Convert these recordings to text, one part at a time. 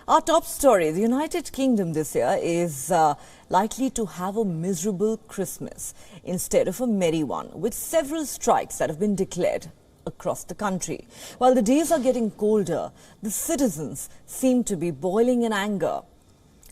Our top story, the United Kingdom this year is likely to have a miserable Christmas instead of a merry one, with several strikes that have been declared across the country. While the days are getting colder, the citizens seem to be boiling in anger.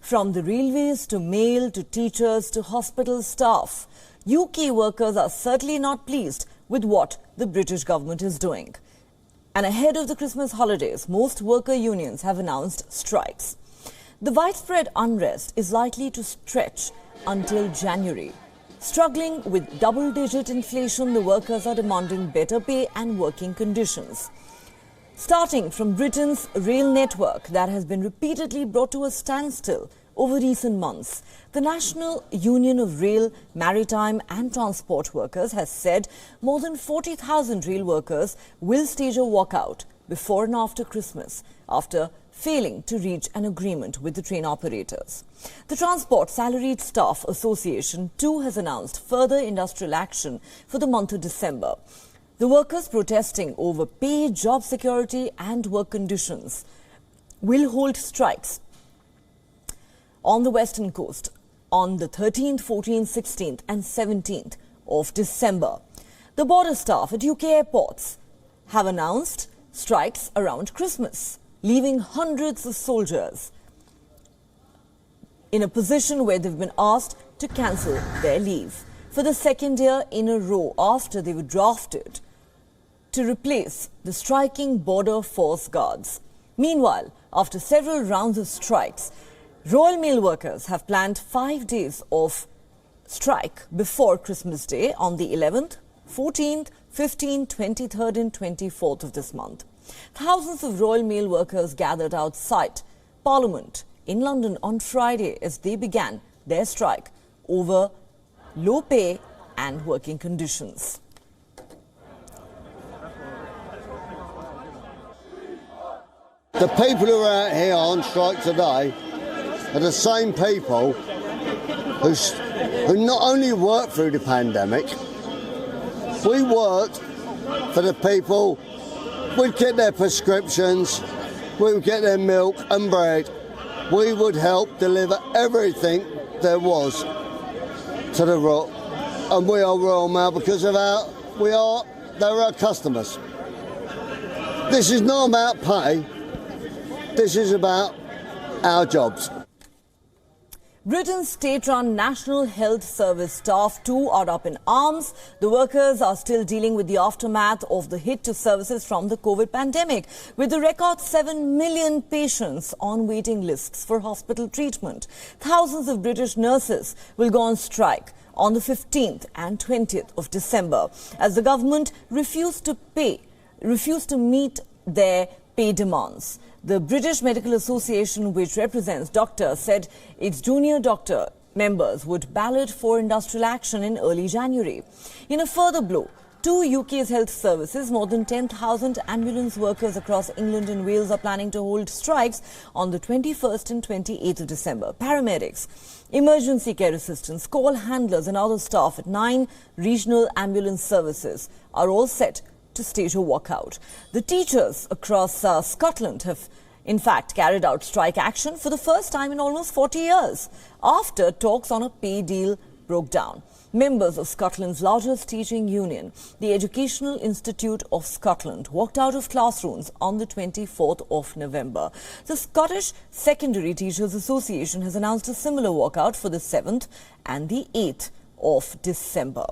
From the railways to mail to teachers to hospital staff, UK workers are certainly not pleased with what the British government is doing. And ahead of the Christmas holidays, most worker unions have announced strikes. The widespread unrest is likely to stretch until January. Struggling with double-digit inflation, the workers are demanding better pay and working conditions. Starting from Britain's rail network that has been repeatedly brought to a standstill over recent months, the National Union of Rail, Maritime and Transport Workers has said more than 40,000 rail workers will stage a walkout before and after Christmas after failing to reach an agreement with the train operators. The Transport Salaried Staff Association too has announced further industrial action for the month of December. The workers protesting over pay, job security and work conditions will hold strikes on the western coast on the 13th, 14th, 16th and 17th of December. The border staff at UK airports have announced strikes around Christmas, leaving hundreds of soldiers in a position where they've been asked to cancel their leave for the second year in a row after they were drafted to replace the striking border force guards. Meanwhile, after several rounds of strikes, Royal Mail workers have planned 5 days of strike before Christmas Day on the 11th, 14th, 15th, 23rd and 24th of this month. Thousands of Royal Mail workers gathered outside Parliament in London on Friday as they began their strike over low pay and working conditions. The people who are out here on strike today are the same people who not only worked through the pandemic, we worked for the people. We'd get their prescriptions, we would get their milk and bread. We would help deliver everything there was to the Royal. And we are Royal Mail because of they're our customers. This is not about pay, this is about our jobs. Britain's state-run National Health Service staff too are up in arms. The workers are still dealing with the aftermath of the hit to services from the COVID pandemic, with a record 7 million patients on waiting lists for hospital treatment. Thousands of British nurses will go on strike on the 15th and 20th of December as the government refused to meet their pay demands. The British Medical Association, which represents doctors, said its junior doctor members would ballot for industrial action in early January. In a further blow to UK's health services, more than 10,000 ambulance workers across England and Wales are planning to hold strikes on the 21st and 28th of December. Paramedics, emergency care assistants, call handlers and other staff at 9 regional ambulance services are all set to stage a walkout. The teachers across Scotland have in fact carried out strike action for the first time in almost 40 years after talks on a pay deal broke down. Members of Scotland's largest teaching union, the Educational Institute of Scotland, walked out of classrooms on the 24th of November. The Scottish Secondary Teachers Association has announced a similar walkout for the 7th and the 8th of December.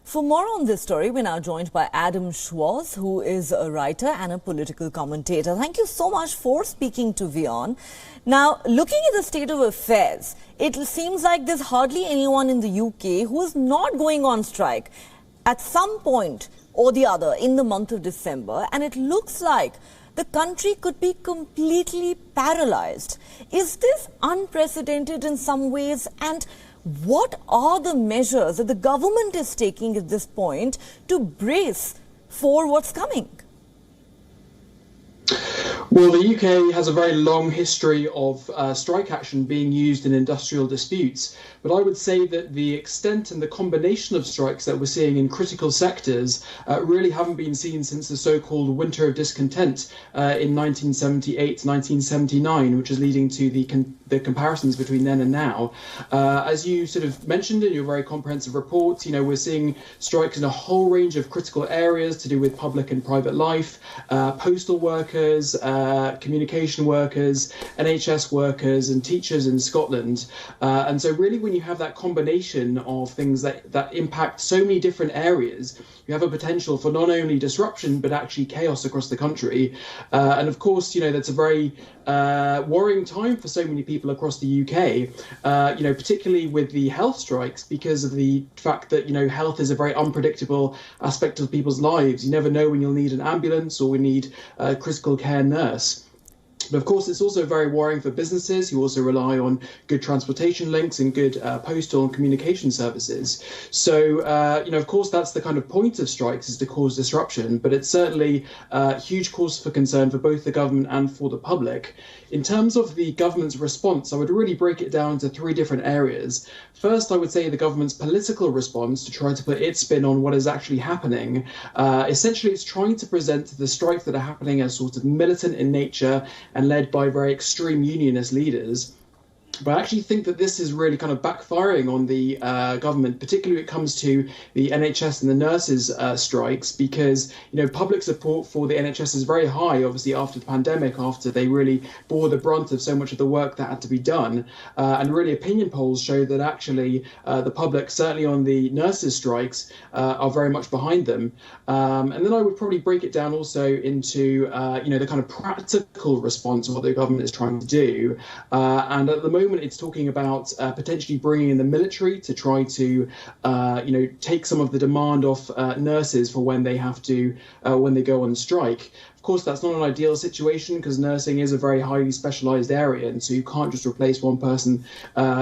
For more on this story, we're now joined by Adam Schwarz, who is a writer and a political commentator. Thank you so much for speaking to WION. Now, looking at the state of affairs, it seems like there's hardly anyone in the UK who is not going on strike at some point or the other in the month of December, and it looks like the country could be completely paralyzed. Is this unprecedented in some ways, and what are the measures that the government is taking at this point to brace for what's coming? Well, the UK has a very long history of strike action being used in industrial disputes, but I would say that the extent and the combination of strikes that we're seeing in critical sectors really haven't been seen since the so-called Winter of Discontent in 1978-1979, which is leading to the comparisons between then and now. As you sort of mentioned in your very comprehensive report, we're seeing strikes in a whole range of critical areas to do with public and private life, postal workers, communication workers, NHS workers and teachers in Scotland. And so really when you have that combination of things that impact so many different areas, you have a potential for not only disruption but actually chaos across the country. And of course, that's a very worrying time for so many people across the UK, particularly with the health strikes, because of the fact that, health is a very unpredictable aspect of people's lives. You never know when you'll need an ambulance or we need a critical care nurse. But of course, it's also very worrying for businesses who also rely on good transportation links and good postal and communication services. So, of course, that's the kind of point of strikes, is to cause disruption. But it's certainly a huge cause for concern for both the government and for the public. In terms of the government's response, I would really break it down into three different areas. First, I would say the government's political response to try to put its spin on what is actually happening. Essentially, it's trying to present the strikes that are happening as sort of militant in nature and led by very extreme unionist leaders. But I actually think that this is really kind of backfiring on the government, particularly when it comes to the NHS and the nurses' strikes, because, public support for the NHS is very high, obviously, after the pandemic, after they really bore the brunt of so much of the work that had to be done. And really, opinion polls show that actually the public, certainly on the nurses' strikes, are very much behind them. And then I would probably break it down also into, the kind of practical response of what the government is trying to do. And at the moment, it's talking about potentially bringing in the military to try to, take some of the demand off nurses for when they have to, when they go on strike. Of course, that's not an ideal situation because nursing is a very highly specialised area, and so you can't just replace one person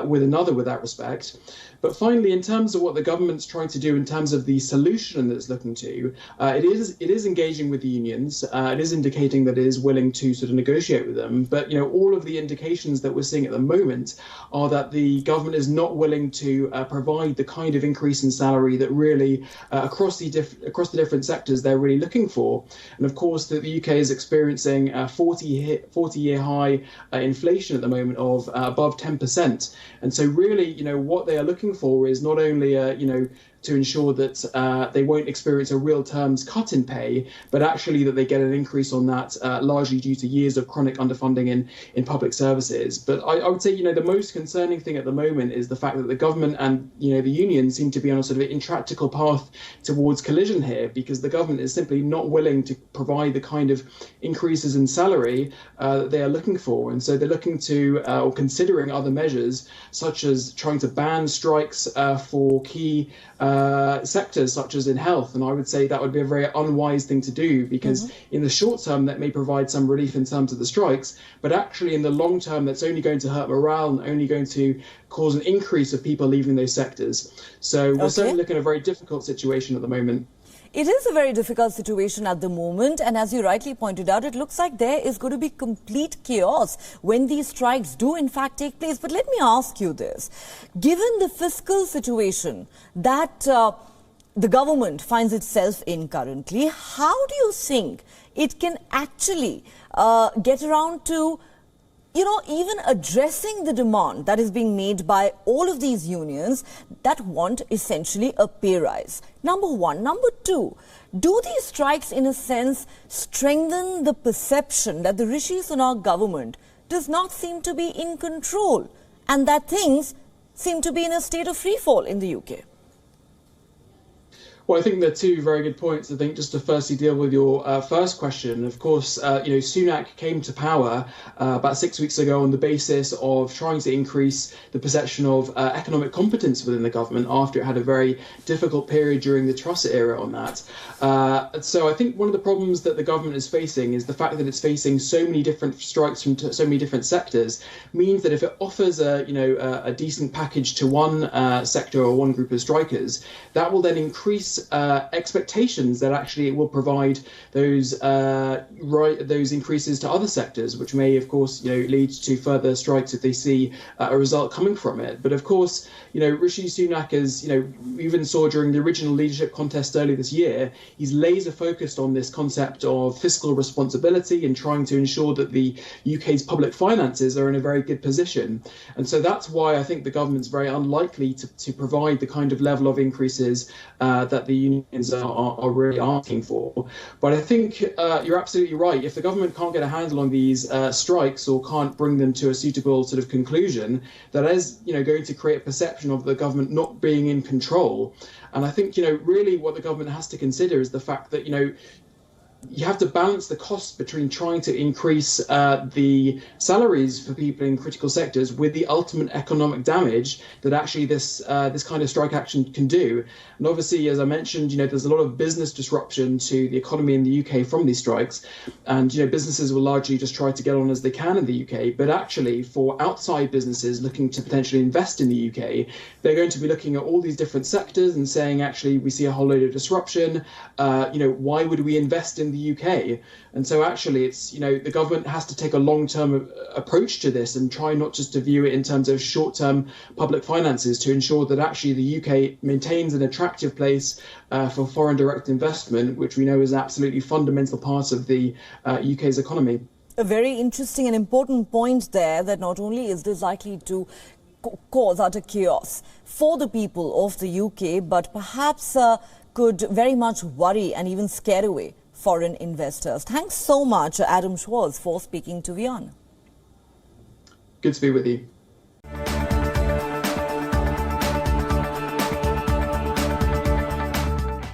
with another with that respect. But finally, in terms of what the government's trying to do in terms of the solution that it's looking to, it is engaging with the unions. It is indicating that it is willing to sort of negotiate with them. But, all of the indications that we're seeing at the moment are that the government is not willing to provide the kind of increase in salary that really, across the different sectors, they're really looking for. And of course, the UK is experiencing a 40-year high inflation at the moment of above 10%. And so really, what they are looking for is not only, to ensure that they won't experience a real terms cut in pay, but actually that they get an increase on that, largely due to years of chronic underfunding in public services. But I would say, the most concerning thing at the moment is the fact that the government and, the unions seem to be on a sort of intractable path towards collision here, because the government is simply not willing to provide the kind of increases in salary that they are looking for. And so they're looking to, or considering other measures, such as trying to ban strikes for key sectors such as in health. And I would say that would be a very unwise thing to do, because in the short term that may provide some relief in terms of the strikes, but actually in the long term that's only going to hurt morale and only going to cause an increase of people leaving those sectors. So we're certainly looking at a very difficult situation at the moment. It is a very difficult situation at the moment, and as you rightly pointed out, it looks like there is going to be complete chaos when these strikes do in fact take place. But let me ask you this. Given the fiscal situation that the government finds itself in currently, how do you think it can actually get around to even addressing the demand that is being made by all of these unions that want essentially a pay rise? Number one. Number two, do these strikes in a sense strengthen the perception that the Rishi Sunak government does not seem to be in control and that things seem to be in a state of free fall in the UK? Well, I think there are two very good points. I think just to firstly deal with your first question, of course, Sunak came to power about 6 weeks ago on the basis of trying to increase the perception of economic competence within the government after it had a very difficult period during the Truss era on that. So I think one of the problems that the government is facing is the fact that it's facing so many different strikes from so many different sectors means that if it offers a decent package to one sector or one group of strikers, that will then increase expectations that actually it will provide those increases to other sectors, which may, of course, lead to further strikes if they see a result coming from it. But of course, Rishi Sunak, as we even saw during the original leadership contest earlier this year, he's laser focused on this concept of fiscal responsibility and trying to ensure that the UK's public finances are in a very good position. And so that's why I think the government's very unlikely to provide the kind of level of increases that the unions are really asking for. But I think you're absolutely right. If the government can't get a handle on these strikes or can't bring them to a suitable sort of conclusion, that is, going to create a perception of the government not being in control. And I think, really what the government has to consider is the fact that, you have to balance the costs between trying to increase the salaries for people in critical sectors with the ultimate economic damage that actually this kind of strike action can do. And obviously, as I mentioned, there's a lot of business disruption to the economy in the UK from these strikes. And, businesses will largely just try to get on as they can in the UK. But actually, for outside businesses looking to potentially invest in the UK, they're going to be looking at all these different sectors and saying, actually, we see a whole load of disruption. Why would we invest in the UK? And so actually it's, the government has to take a long-term approach to this and try not just to view it in terms of short-term public finances to ensure that actually the UK maintains an attractive place for foreign direct investment, which we know is an absolutely fundamental part of the UK's economy. A very interesting and important point there, that not only is this likely to cause utter chaos for the people of the UK, but perhaps could very much worry and even scare away foreign investors. Thanks so much, Adam Schwartz, for speaking to WION. Good to be with you.